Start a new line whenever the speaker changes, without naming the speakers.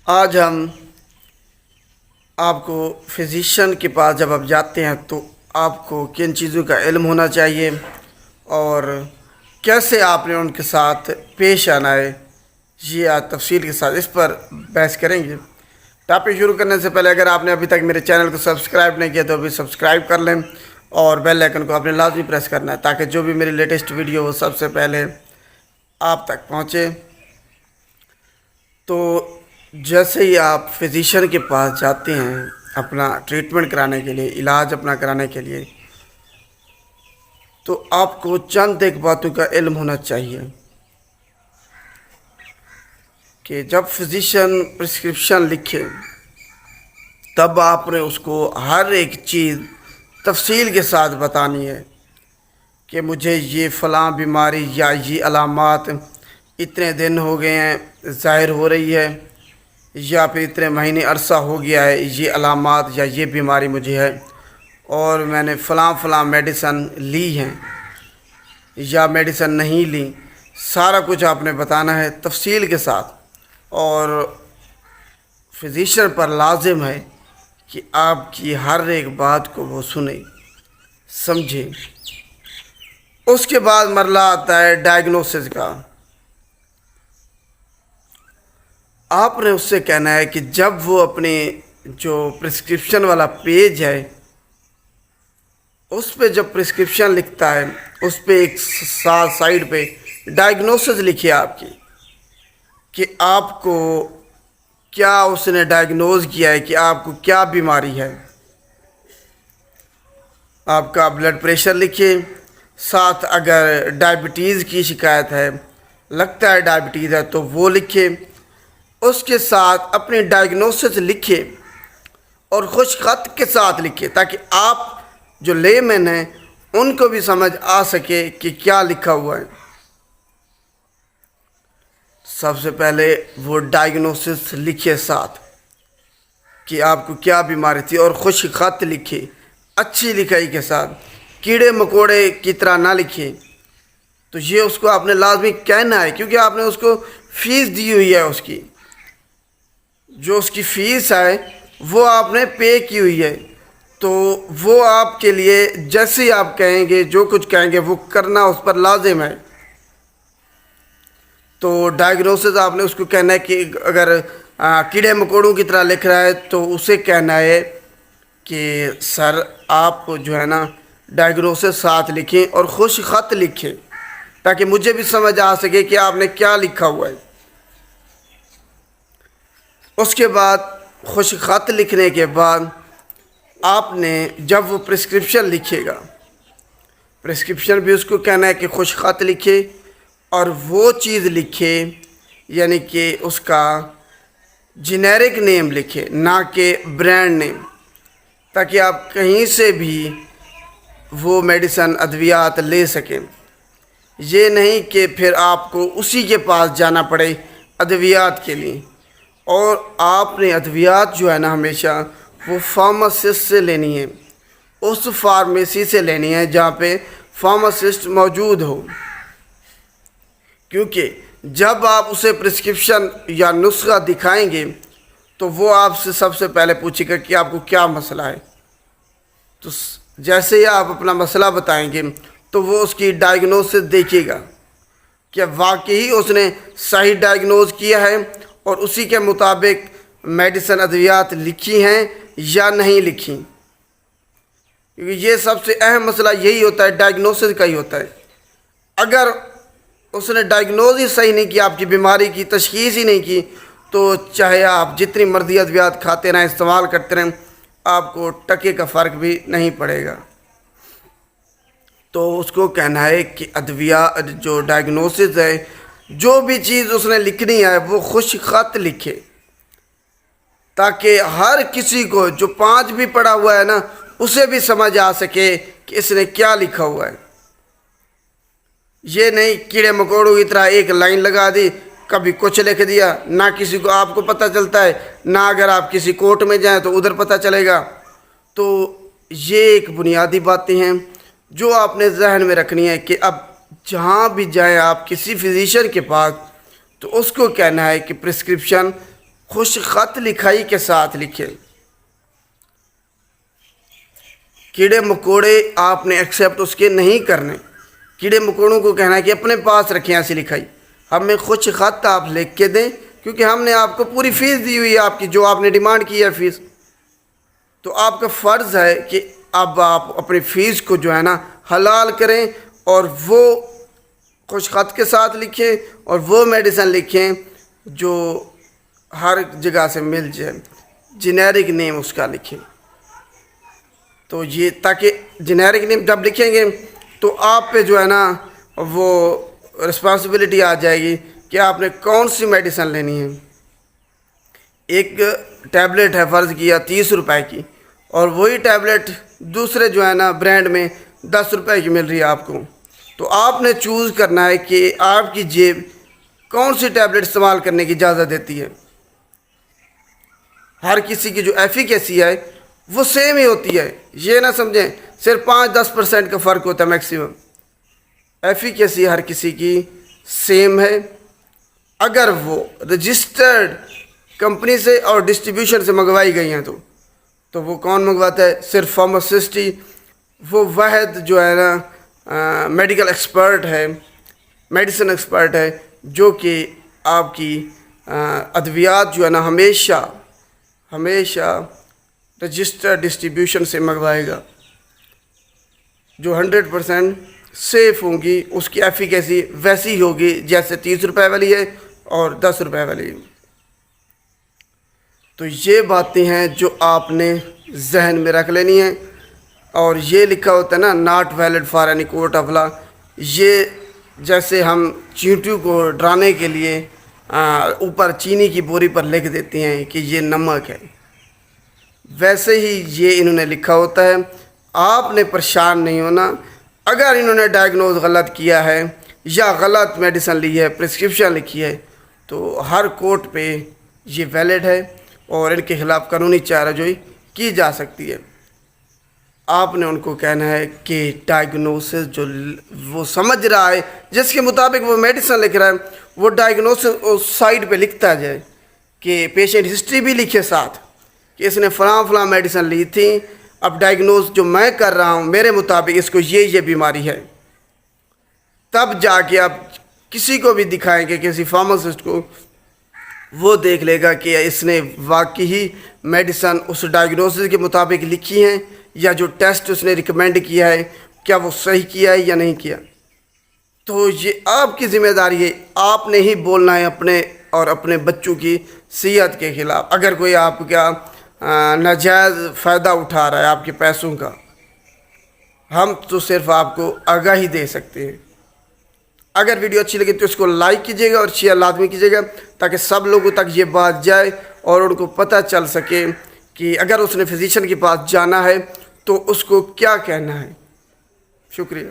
آج ہم آپ کو فزیشین کے پاس جب آپ جاتے ہیں تو آپ کو کن چیزوں کا علم ہونا چاہیے اور کیسے آپ نے ان کے ساتھ پیش آنا ہے، یہ آج تفصیل کے ساتھ اس پر بحث کریں گے۔ ٹاپک شروع کرنے سے پہلے اگر آپ نے ابھی تک میرے چینل کو سبسکرائب نہیں کیا تو ابھی سبسکرائب کر لیں اور بیل آئکن کو آپ نے لازمی پریس کرنا ہے تاکہ جو بھی میری لیٹسٹ ویڈیو ہو سب سے پہلے آپ تک پہنچے۔ تو جیسے ہی آپ فزیشین کے پاس جاتے ہیں اپنا ٹریٹمنٹ کرانے کے لیے، علاج اپنا کرانے کے لیے، تو آپ کو چند ایک باتوں کا علم ہونا چاہیے کہ جب فزیشین پرسکرپشن لکھے تب آپ نے اس کو ہر ایک چیز تفصیل کے ساتھ بتانی ہے کہ مجھے یہ فلاں بیماری یا یہ علامات اتنے دن ہو گئے ہیں ظاہر ہو رہی ہے، یا پھر اتنے مہینے عرصہ ہو گیا ہے یہ علامات یا یہ بیماری مجھے ہے، اور میں نے فلاں میڈیسن لی ہیں یا میڈیسن نہیں لی، سارا کچھ آپ نے بتانا ہے تفصیل کے ساتھ۔ اور فزیشین پر لازم ہے کہ آپ کی ہر ایک بات کو وہ سنے سمجھے۔ اس کے بعد مرحلہ آتا ہے ڈائگنوسس کا۔ آپ نے اس سے کہنا ہے کہ جب وہ اپنے جو پرسکرپشن والا پیج ہے اس پہ جب پرسکرپشن لکھتا ہے اس پہ ایک سائیڈ پہ ڈائگنوسس لکھیے آپ کی کہ آپ کو کیا اس نے ڈائگنوز کیا ہے کہ آپ کو کیا بیماری ہے۔ آپ کا بلڈ پریشر لکھیے، ساتھ اگر ڈائبٹیز کی شکایت ہے، لگتا ہے ڈائبٹیز ہے تو وہ لکھیے، اس کے ساتھ اپنی ڈائگنوسس لکھیے اور خوش خط کے ساتھ لکھیے تاکہ آپ جو لے مین ہیں ان کو بھی سمجھ آ سکے کہ کیا لکھا ہوا ہے۔ سب سے پہلے وہ ڈائگنوسس لکھیے ساتھ کہ آپ کو کیا بیماری تھی، اور خوش خط لکھیے اچھی لکھائی کے ساتھ، کیڑے مکوڑے کی طرح نہ لکھیے۔ تو یہ اس کو آپ نے لازمی کہنا ہے کیونکہ آپ نے اس کو فیس دی ہوئی ہے، اس کی جو اس کی فیس ہے وہ آپ نے پے کی ہوئی ہے، تو وہ آپ کے لیے جیسے ہی آپ کہیں گے جو کچھ کہیں گے وہ کرنا اس پر لازم ہے۔ تو ڈائگنوسس آپ نے اس کو کہنا ہے کہ اگر کیڑے مکوڑوں کی طرح لکھ رہا ہے تو اسے کہنا ہے کہ سر آپ جو ہے نا ڈائگنوسس ساتھ لکھیں اور خوش خط لکھیں تاکہ مجھے بھی سمجھ آ سکے کہ آپ نے کیا لکھا ہوا ہے۔ اس کے بعد خوش خط لکھنے کے بعد آپ نے جب وہ پرسکرپشن لکھے گا، پرسکرپشن بھی اس کو کہنا ہے کہ خوش خط لکھے اور وہ چیز لکھے، یعنی کہ اس کا جنیرک نیم لکھے نہ کہ برانڈ نیم، تاکہ آپ کہیں سے بھی وہ میڈیسن ادویات لے سکیں۔ یہ نہیں کہ پھر آپ کو اسی کے پاس جانا پڑے ادویات کے لیے، اور آپ نے ادویات جو ہے نا ہمیشہ وہ فارماسسٹ سے لینی ہے، اس فارمیسی سے لینی ہے جہاں پہ فارماسسٹ موجود ہو، کیونکہ جب آپ اسے پرسکرپشن یا نسخہ دکھائیں گے تو وہ آپ سے سب سے پہلے پوچھے گا کہ آپ کو کیا مسئلہ ہے۔ تو جیسے ہی آپ اپنا مسئلہ بتائیں گے تو وہ اس کی ڈائگنوسس دیکھے گا کہ واقعی اس نے صحیح ڈائگنوز کیا ہے اور اسی کے مطابق میڈیسن ادویات لکھی ہیں یا نہیں لکھی، کیونکہ یہ سب سے اہم مسئلہ یہی ہوتا ہے، ڈائگنوسس کا ہی ہوتا ہے۔ اگر اس نے ڈائگنوز ہی صحیح نہیں کیا، آپ کی بیماری کی تشخیص ہی نہیں کی، تو چاہے آپ جتنی مرضی ادویات کھاتے رہیں، استعمال کرتے رہیں، آپ کو ٹکے کا فرق بھی نہیں پڑے گا۔ تو اس کو کہنا ہے کہ ادویات جو ڈائگنوسس ہے، جو بھی چیز اس نے لکھنی ہے وہ خوش خط لکھے تاکہ ہر کسی کو جو 5 بھی پڑھا ہوا ہے نا اسے بھی سمجھ آ سکے کہ اس نے کیا لکھا ہوا ہے۔ یہ نہیں کیڑے مکوڑوں کی طرح ایک لائن لگا دی، کبھی کچھ لکھ دیا، نہ کسی کو آپ کو پتہ چلتا ہے، نہ اگر آپ کسی کورٹ میں جائیں تو ادھر پتہ چلے گا۔ تو یہ ایک بنیادی باتیں ہیں جو آپ نے ذہن میں رکھنی ہے کہ اب جہاں بھی جائیں آپ کسی فزیشین کے پاس تو اس کو کہنا ہے کہ پرسکرپشن خوش خط لکھائی کے ساتھ لکھیں. کیڑے مکوڑے آپ نے ایکسیپٹ اس کے نہیں کرنے. کیڑے مکوڑوں کو کہنا ہے کہ اپنے پاس رکھیں ایسی لکھائی. ہمیں خوش خط آپ لکھ کے دیں کیونکہ ہم نے آپ کو پوری فیس دی ہوئی ہے آپ کی، جو آپ نے ڈیمانڈ کی ہے فیس. تو آپ کا فرض ہے کہ اب آپ اپنی فیس کو جو ہے نا حلال کریں اور وہ خوش خط کے ساتھ لکھیں اور وہ میڈیسن لکھیں جو ہر جگہ سے مل جائے. جنیرک نیم اس کا لکھیں. تو یہ تاکہ جنیرک نیم جب لکھیں گے تو آپ پہ جو ہے نا وہ رسپانسبلٹی آ جائے گی کہ آپ نے کون سی میڈیسن لینی ہے. ایک ٹیبلٹ ہے فرض کیا 30 روپے کی، اور وہی ٹیبلٹ دوسرے جو ہے نا برانڈ میں 10 روپے کی مل رہی ہے آپ کو. تو آپ نے چوز کرنا ہے کہ آپ کی جیب کون سی ٹیبلٹ استعمال کرنے کی اجازت دیتی ہے. ہر کسی کی جو ایفیکیسی ہے وہ سیم ہی ہوتی ہے. یہ نہ سمجھیں صرف 5-10% کا فرق ہوتا ہے میکسیمم. ایفیکیسی ہر کسی کی سیم ہے. اگر وہ رجسٹرڈ کمپنی سے اور ڈسٹریبیوشن سے منگوائی گئی ہیں تو وہ کون منگواتا ہے؟ صرف فارماسسٹ ہی. وہ واحد جو ہے نا میڈیکل ایکسپرٹ ہے، میڈیسن ایکسپرٹ ہے، جو کہ آپ کی ادویات جو ہے نا ہمیشہ رجسٹرڈ ڈسٹریبیوشن سے منگوائے گا، جو 100% سیف ہوں گی. اس کی ایفیکیسی ویسی ہوگی جیسے 30 روپے والی ہے اور 10 روپے والی. تو یہ باتیں ہیں جو آپ نے ذہن میں رکھ لینی ہیں. اور یہ لکھا ہوتا ہے نا not valid for any court of law. یہ جیسے ہم چینٹیوں کو ڈرانے کے لیے اوپر چینی کی بوری پر لکھ دیتے ہیں کہ یہ نمک ہے، ویسے ہی یہ انہوں نے لکھا ہوتا ہے. آپ نے پریشان نہیں ہونا. اگر انہوں نے ڈائگنوز غلط کیا ہے یا غلط میڈیسن لی ہے، پرسکرپشن لکھی ہے، تو ہر کورٹ پہ یہ ویلڈ ہے اور ان کے خلاف قانونی چارہ جوئی کی جا سکتی ہے. آپ نے ان کو کہنا ہے کہ ڈائگنوسس جو وہ سمجھ رہا ہے، جس کے مطابق وہ میڈیسن لکھ رہا ہے، وہ ڈائگنوسس سائڈ پہ لکھتا جائے کہ پیشنٹ ہسٹری بھی لکھے ساتھ کہ اس نے فلاں میڈیسن لی تھی. اب ڈائگنوز جو میں کر رہا ہوں میرے مطابق اس کو یہ بیماری ہے. تب جا کے آپ کسی کو بھی دکھائیں گے، کسی فارماسسٹ کو، وہ دیکھ لے گا کہ اس نے واقعی میڈیسن اس ڈائگنوسس کے مطابق لکھی ہیں یا جو ٹیسٹ اس نے ریکمینڈ کیا ہے کیا وہ صحیح کیا ہے یا نہیں کیا. تو یہ آپ کی ذمہ داری ہے. آپ نے ہی بولنا ہے اپنے اور اپنے بچوں کی صحت کے خلاف. اگر کوئی آپ کا ناجائز فائدہ اٹھا رہا ہے آپ کے پیسوں کا، ہم تو صرف آپ کو آگاہی دے سکتے ہیں. اگر ویڈیو اچھی لگے تو اس کو لائک کیجیے گا اور شیئر لازمی کیجیے گا تاکہ سب لوگوں تک یہ بات جائے اور ان کو پتہ چل سکے کہ اگر اس نے فزیشین کے پاس جانا ہے تو اس کو کیا کہنا ہے. شکریہ.